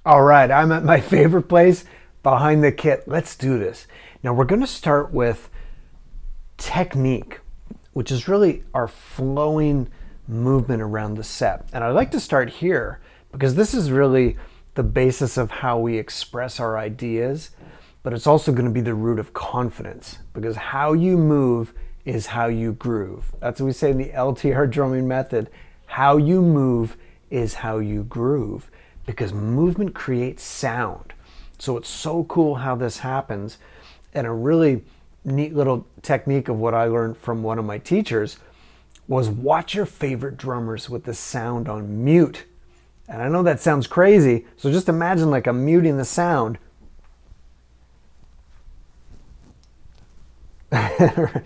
All right, I'm at my favorite place, behind the kit. Let's do this. Now we're going to start with technique, which is really our flowing movement around the set. And I'd like to start here because this is really the basis of how we express our ideas, but it's also going to be the root of confidence, because how you move is how you groove. That's what we say in the LTR drumming method. How you move is how you groove, because movement creates sound. So it's so cool how this happens. And a really neat little technique of what I learned from one of my teachers was watch your favorite drummers with the sound on mute. And I know that sounds crazy, so just imagine like I'm muting the sound. And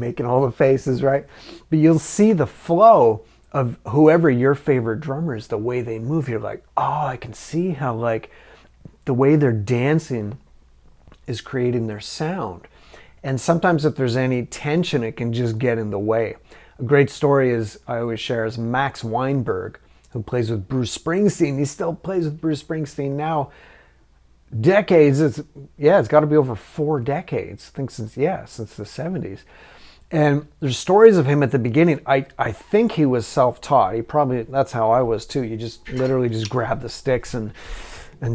making all the faces, right? But you'll see the flow of whoever your favorite drummer is, the way they move. You're like, oh, I can see how like the way they're dancing is creating their sound. And sometimes if there's any tension, it can just get in the way. A great story is, I always share, is Max Weinberg, who plays with Bruce Springsteen. He still plays with Bruce Springsteen now. Decades, it's got to be over 4 decades. I think since the 70s. And there's stories of him at the beginning. I think he was self-taught. He probably, that's how I was too. You just literally just grab the sticks and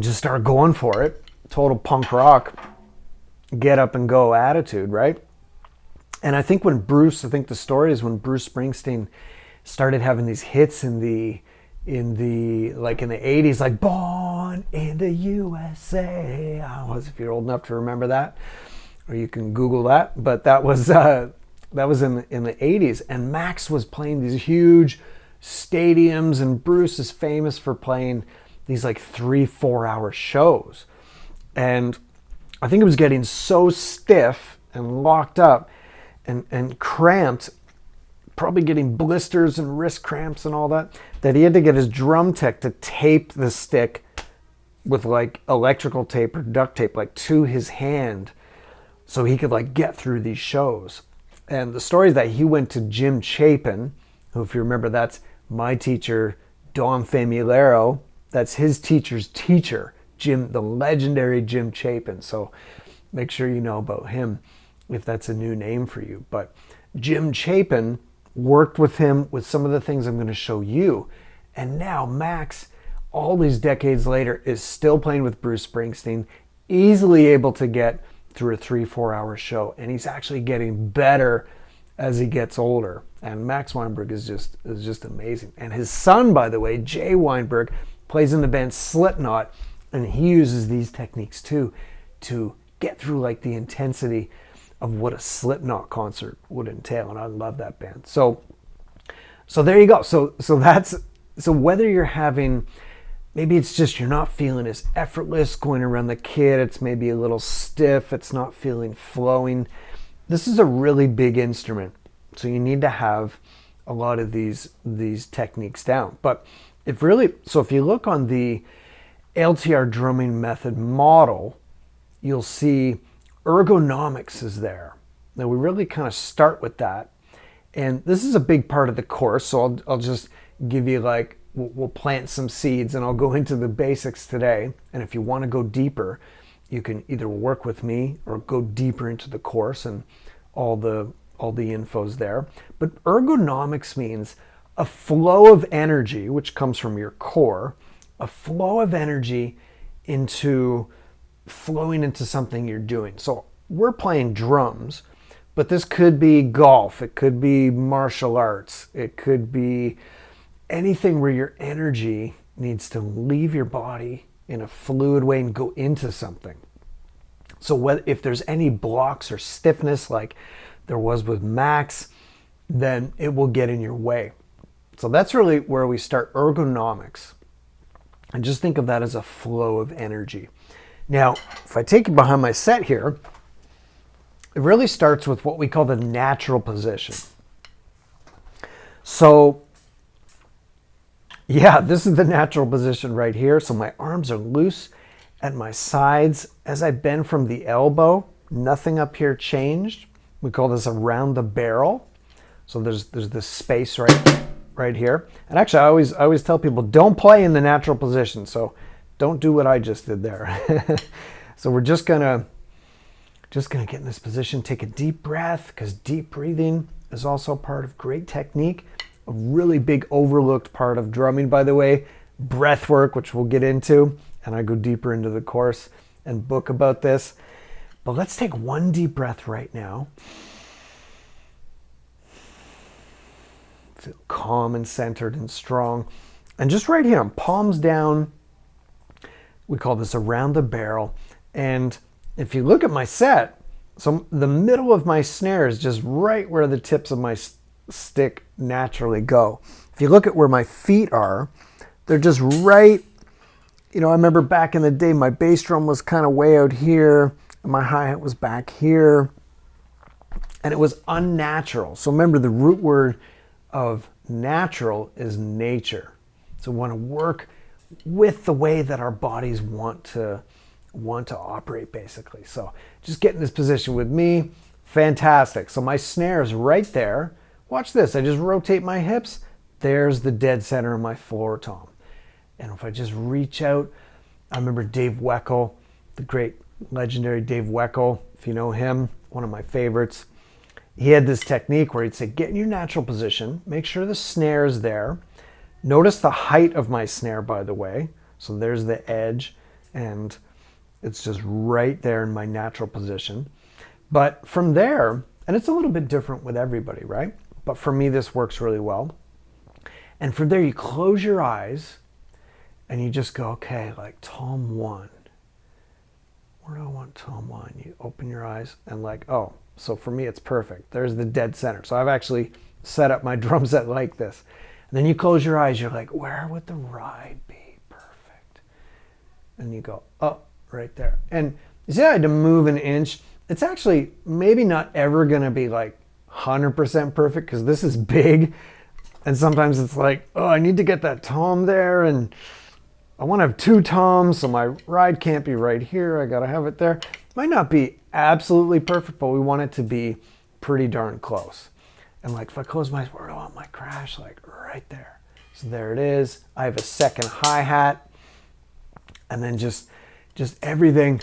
just start going for it. Total punk rock, get up and go attitude, right? And I think the story is when Bruce Springsteen started having these hits in the 80s, like Born in the USA. I don't know if you're old enough to remember that, or you can Google that, but that was in the 80s, and Max was playing these huge stadiums, and Bruce is famous for playing these like 3-4 hour shows. And I think it was getting so stiff and locked up and cramped, probably getting blisters and wrist cramps and all that he had to get his drum tech to tape the stick with like electrical tape or duct tape like to his hand so he could like get through these shows. And the story is that he went to Jim Chapin, who, if you remember, that's my teacher, Don Famularo. That's his teacher's teacher, the legendary Jim Chapin. So make sure you know about him if that's a new name for you. But Jim Chapin worked with him with some of the things I'm going to show you. And now Max, all these decades later, is still playing with Bruce Springsteen, easily able to get through a 3-4 hour show. And he's actually getting better as he gets older. And Max Weinberg is just amazing. And his son, by the way, Jay Weinberg, plays in the band Slipknot, and he uses these techniques too to get through like the intensity of what a Slipknot concert would entail. And I love that band. So there you go. So whether you're having, maybe it's just you're not feeling as effortless going around the kit, it's maybe a little stiff, it's not feeling flowing. This is a really big instrument, so you need to have a lot of these techniques down. But if you look on the LTR drumming method model, you'll see ergonomics is there. Now we really kind of start with that, and this is a big part of the course, so I'll just give you like, we'll plant some seeds and I'll go into the basics today. And if you want to go deeper, you can either work with me or go deeper into the course, and all the info's there. But ergonomics means a flow of energy, which comes from your core, a flow of energy flowing into something you're doing. So we're playing drums, but this could be golf, it could be martial arts, it could be anything where your energy needs to leave your body in a fluid way and go into something. So if there's any blocks or stiffness like there was with Max, then it will get in your way. So that's really where we start ergonomics. And just think of that as a flow of energy. Now, if I take you behind my set here, it really starts with what we call the natural position. So yeah, this is the natural position right here. So my arms are loose at my sides. As I bend from the elbow, nothing up here changed. We call this around the barrel. So there's this space right right here. And actually, I always tell people, don't play in the natural position. So don't do what I just did there. So we're just gonna get in this position, take a deep breath, because deep breathing is also part of great technique. A really big overlooked part of drumming, by the way, breath work, which we'll get into. And I go deeper into the course and book about this. But let's take one deep breath right now. Feel calm and centered and strong. And just right here, palms down. We call this around the barrel. And if you look at my set, so the middle of my snare is just right where the tips of my stick naturally go. If you look at where my feet are, they're just right. You know, I remember back in the day, my bass drum was kind of way out here, and my hi-hat was back here, and it was unnatural. So remember, the root word of natural is nature. So we want to work with the way that our bodies want to operate, basically. So just get in this position with me. Fantastic. So my snare is right there. Watch this. I just rotate my hips. There's the dead center of my floor tom. And if I just reach out, I remember Dave Weckl, the great legendary Dave Weckl, if you know him, one of my favorites. He had this technique where he'd say, get in your natural position, make sure the snare is there. Notice the height of my snare, by the way. So there's the edge, and it's just right there in my natural position. But from there, and it's a little bit different with everybody, right? But for me, this works really well. And from there, you close your eyes, and you just go, okay, like tom 1. Where do I want tom 1? You open your eyes and like, oh, so for me, it's perfect. There's the dead center. So I've actually set up my drum set like this. And then you close your eyes, you're like, where would the ride be? Perfect. And you go, oh, right there. And you see, I had to move an inch. It's actually maybe not ever gonna be like 100% perfect, because this is big. And sometimes it's like, oh, I need to get that tom there, and I want to have 2 toms, so my ride can't be right here. I got to have it there. Might not be absolutely perfect, but we want it to be pretty darn close. And like if I close my eyes, where do I want my crash? Like right there. So there it is. I have a second hi-hat. And then just everything.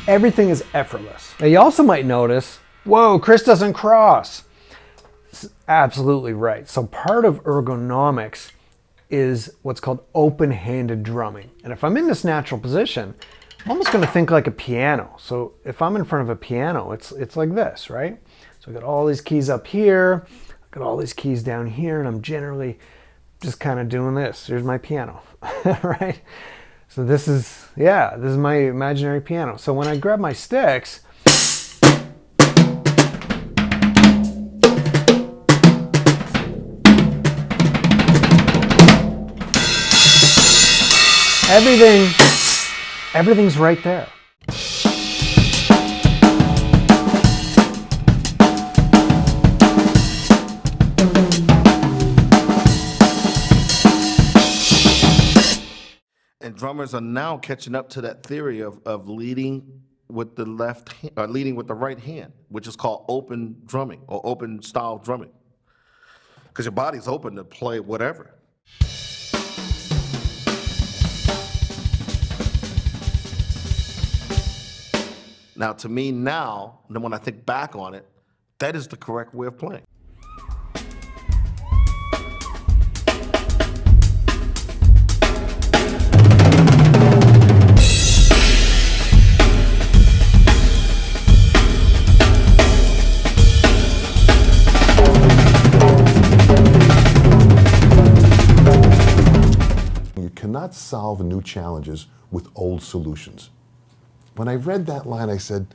Everything is effortless. Now you also might notice, whoa, Chris doesn't cross. Absolutely right. So part of ergonomics is what's called open-handed drumming. And if I'm in this natural position, I'm almost going to think like a piano. So if I'm in front of a piano, it's like this, right? So I got all these keys up here, I got all these keys down here, and I'm generally just kind of doing this. Here's my piano, right? So this is my imaginary piano. So when I grab my sticks, everything's right there. And drummers are now catching up to that theory of leading with the left hand, or leading with the right hand, which is called open drumming or open style drumming. Because your body's open to play whatever. Now, to me now, then when I think back on it, that is the correct way of playing. You cannot solve new challenges with old solutions. When I read that line, I said,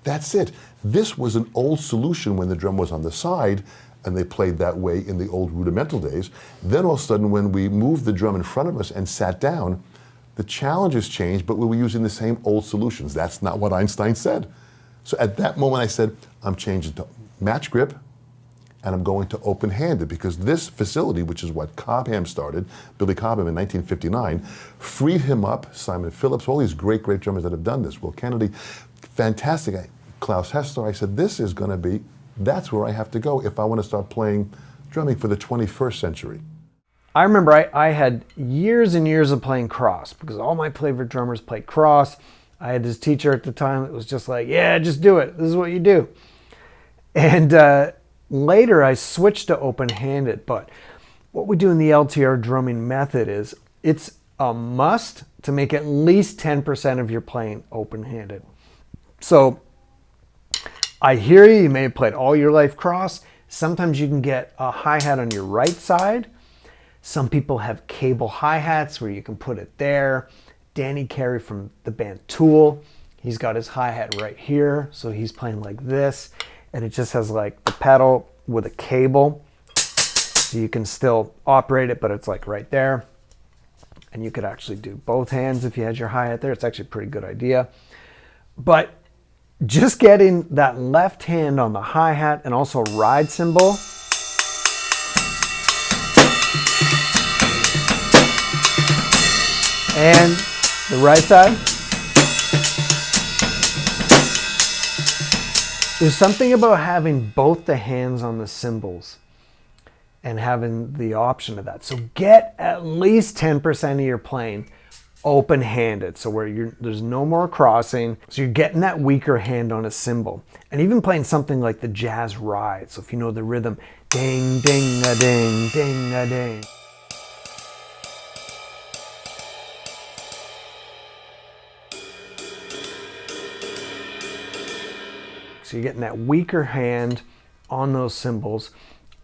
that's it. This was an old solution when the drum was on the side and they played that way in the old rudimental days. Then all of a sudden, when we moved the drum in front of us and sat down, the challenges changed, but we were using the same old solutions. That's not what Einstein said. So at that moment, I said, I'm changing to match grip, and I'm going to open-handed, because this facility, which is what Cobham started, Billy Cobham in 1959, freed him up, Simon Phillips, all these great, great drummers that have done this, Will Kennedy, fantastic. Klaus Hessler, I said, that's where I have to go if I want to start playing drumming for the 21st century. I remember I had years and years of playing cross because all my favorite drummers played cross. I had this teacher at the time that was just like, yeah, just do it. This is what you do. And later I switched to open-handed, but what we do in the LTR drumming method is it's a must to make at least 10% of your playing open-handed. So I hear you may have played all your life cross. Sometimes you can get a hi-hat on your right side. Some people have cable hi-hats where you can put it there. Danny Carey from the band Tool, he's got his hi-hat right here. So he's playing like this. And it just has like the pedal with a cable. So you can still operate it, but it's like right there. And you could actually do both hands if you had your hi-hat there. It's actually a pretty good idea. But just getting that left hand on the hi-hat and also ride cymbal. And the right side. There's something about having both the hands on the cymbals and having the option of that. So get at least 10% of your playing open-handed, so where there's no more crossing. So you're getting that weaker hand on a cymbal. And even playing something like the jazz ride. So if you know the rhythm, ding, ding, a ding, ding, a ding. So you're getting that weaker hand on those cymbals.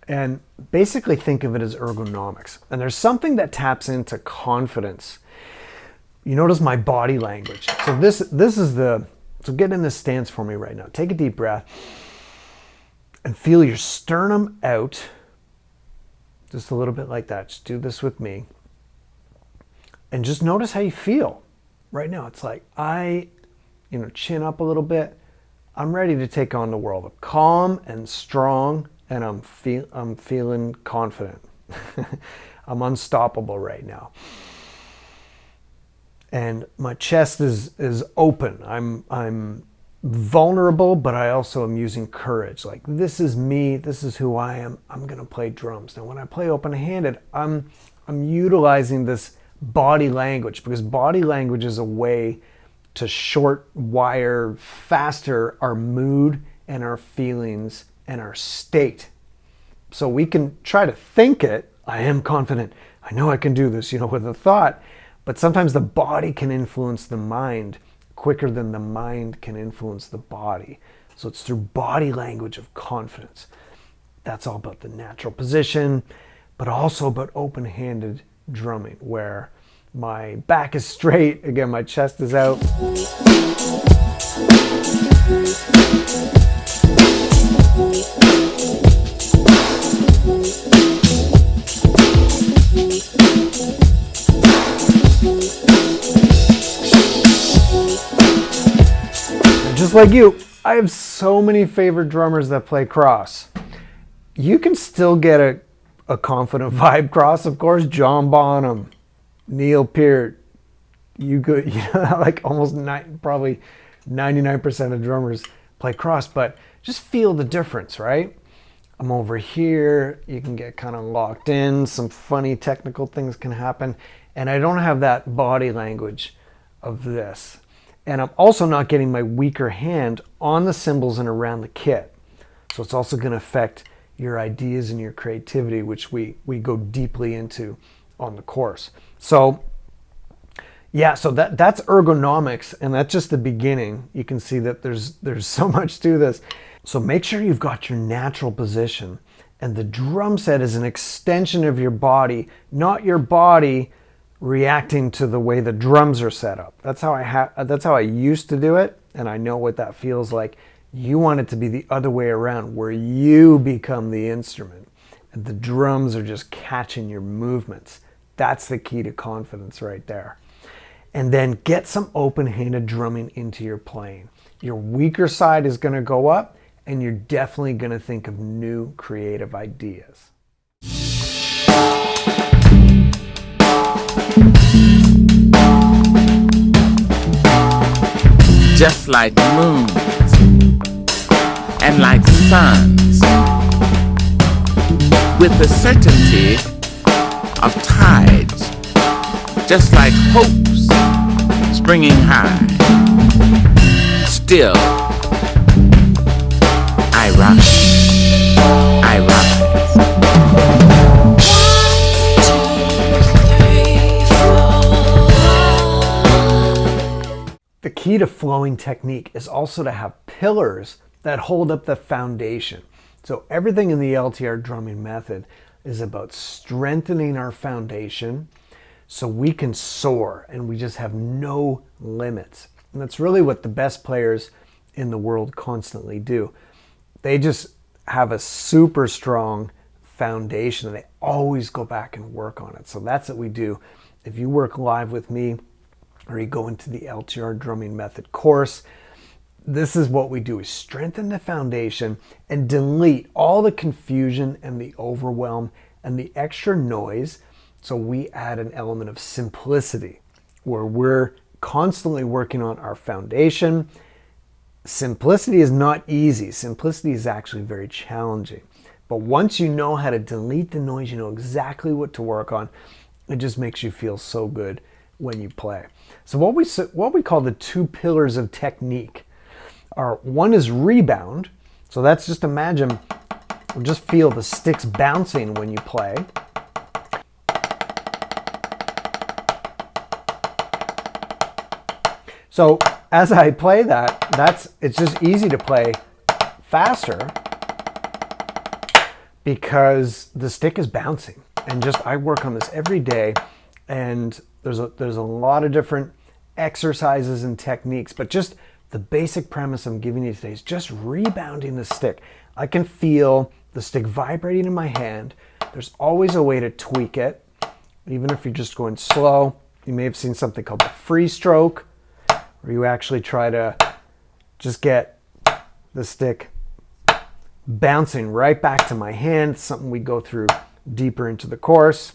And basically think of it as ergonomics. And there's something that taps into confidence. You notice my body language. So this is so get in this stance for me right now. Take a deep breath and feel your sternum out. Just a little bit like that. Just do this with me. And just notice how you feel right now. It's like chin up a little bit. I'm ready to take on the world. I'm calm and strong. And I'm feeling confident. I'm unstoppable right now. And my chest is open. I'm vulnerable, but I also am using courage. Like, this is me. This is who I am. I'm gonna play drums. Now, when I play open-handed, I'm utilizing this body language, because body language is a way to short wire faster our mood and our feelings and our state. So we can try to think it, I am confident, I know I can do this, with a thought, but sometimes the body can influence the mind quicker than the mind can influence the body. So it's through body language of confidence. That's all about the natural position, but also about open-handed drumming, where my back is straight, again, my chest is out. Just like you, I have so many favorite drummers that play cross. You can still get a confident vibe cross, of course. John Bonham, Neil Peart, like almost probably 99% of drummers play cross, but just feel the difference, right? I'm over here, you can get kind of locked in, some funny technical things can happen, and I don't have that body language of this. And I'm also not getting my weaker hand on the cymbals and around the kit. So it's also going to affect your ideas and your creativity, which we go deeply into on the course. So yeah, so that's ergonomics, and that's just the beginning. You can see that there's so much to this. So make sure you've got your natural position, and the drum set is an extension of your body, not your body reacting to the way the drums are set up. That's how I used to do it, and I know what that feels like. You want it to be the other way around, where you become the instrument and the drums are just catching your movements. That's the key to confidence right there. And then get some open-handed drumming into your playing. Your weaker side is going to go up, and you're definitely going to think of new creative ideas. Just like moons and like suns, with the certainty of tides, just like hopes springing high. Still, I rise, I rise. 1, 2, 3, 4. The key to flowing technique is also to have pillars that hold up the foundation. So everything in the LTR drumming method is about strengthening our foundation so we can soar and we just have no limits. And that's really what the best players in the world constantly do. They just have a super strong foundation and they always go back and work on it. So that's what we do. If you work live with me or you go into the LTR drumming method course, this is what we do, is strengthen the foundation and delete all the confusion and the overwhelm and the extra noise. So we add an element of simplicity where we're constantly working on our foundation. Simplicity is not easy. Simplicity is actually very challenging. But once you know how to delete the noise, you know exactly what to work on. It just makes you feel so good when you play. So what we call the 2 pillars of technique are, one is rebound. So that's just imagine, or just feel the sticks bouncing when you play. So as I play that, it's just easy to play faster because the stick is bouncing. And just I work on this every day, and there's a lot of different exercises and techniques, but just the basic premise I'm giving you today is just rebounding the stick. I can feel the stick vibrating in my hand. There's always a way to tweak it. Even if you're just going slow, you may have seen something called the free stroke, where you actually try to just get the stick bouncing right back to my hand. It's something we go through deeper into the course.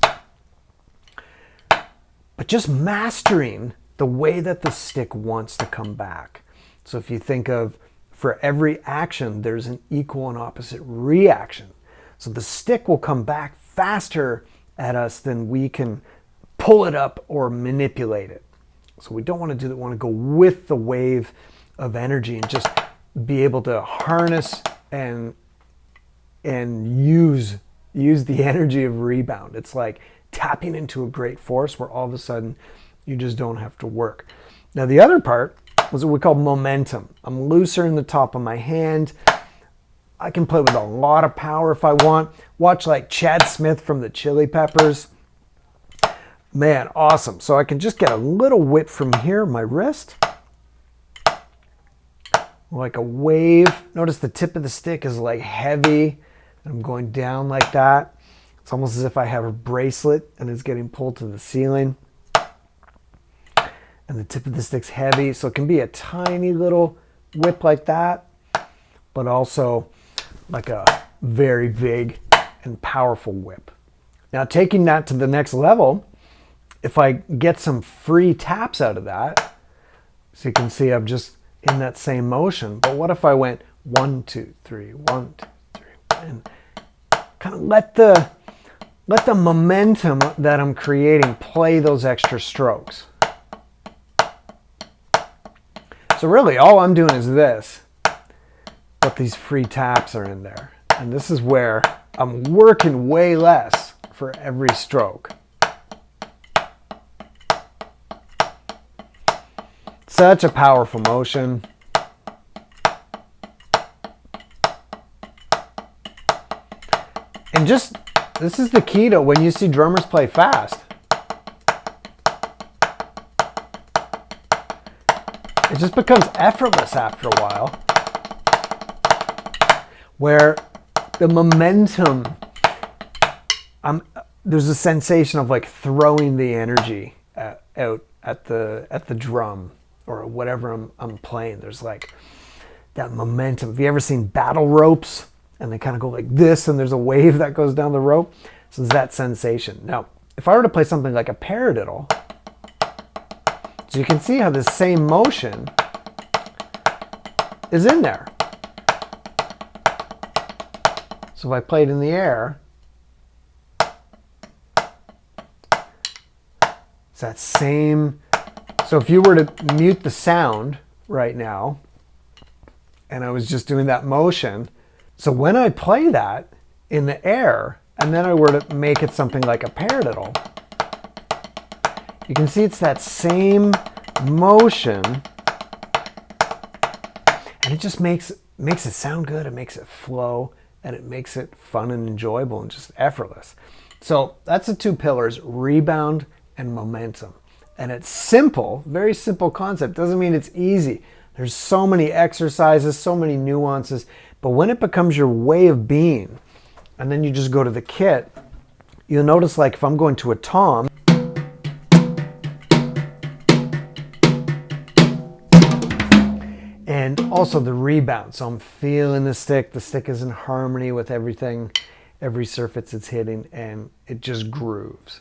But just mastering the way that the stick wants to come back. So if you think of, for every action, there's an equal and opposite reaction. So the stick will come back faster at us than we can pull it up or manipulate it. So we don't want to do that. We want to go with the wave of energy and just be able to harness and use the energy of rebound. It's like tapping into a great force where all of a sudden you just don't have to work. Now the other part was what we call momentum. I'm looser in the top of my hand. I can play with a lot of power if I want. Watch like Chad Smith from the Chili Peppers. Man, awesome. So I can just get a little whip from here, my wrist. Like a wave. Notice the tip of the stick is like heavy. I'm going down like that. It's almost as if I have a bracelet and it's getting pulled to the ceiling. And the tip of the stick's heavy, so it can be a tiny little whip like that, but also like a very big and powerful whip. Now taking that to the next level, if I get some free taps out of that, so you can see I'm just in that same motion, but what if I went 1, 2, 3, 1, 2, 3, and kind of let the momentum that I'm creating play those extra strokes. So really all I'm doing is this, but these free taps are in there. And this is where I'm working way less for every stroke. Such a powerful motion. And just, this is the key to when you see drummers play fast. It just becomes effortless after a while, where the momentum, there's a sensation of like throwing the energy out at the drum or whatever I'm playing. There's like that momentum. Have you ever seen battle ropes and they kind of go like this and there's a wave that goes down the rope? So it's that sensation. Now, if I were to play something like a paradiddle, so you can see how the same motion is in there. So if I play it in the air, it's that same. So if you were to mute the sound right now, and I was just doing that motion, so when I play that in the air, and then I were to make it something like a paradiddle, you can see it's that same motion, and it just makes it sound good, it makes it flow, and it makes it fun and enjoyable and just effortless. So that's the two pillars, rebound and momentum. And it's simple, very simple concept. Doesn't mean it's easy. There's so many exercises, so many nuances, but when it becomes your way of being, and then you just go to the kit, you'll notice, like if I'm going to a tom, and also the rebound. So I'm feeling the stick is in harmony with everything, every surface it's hitting, and it just grooves.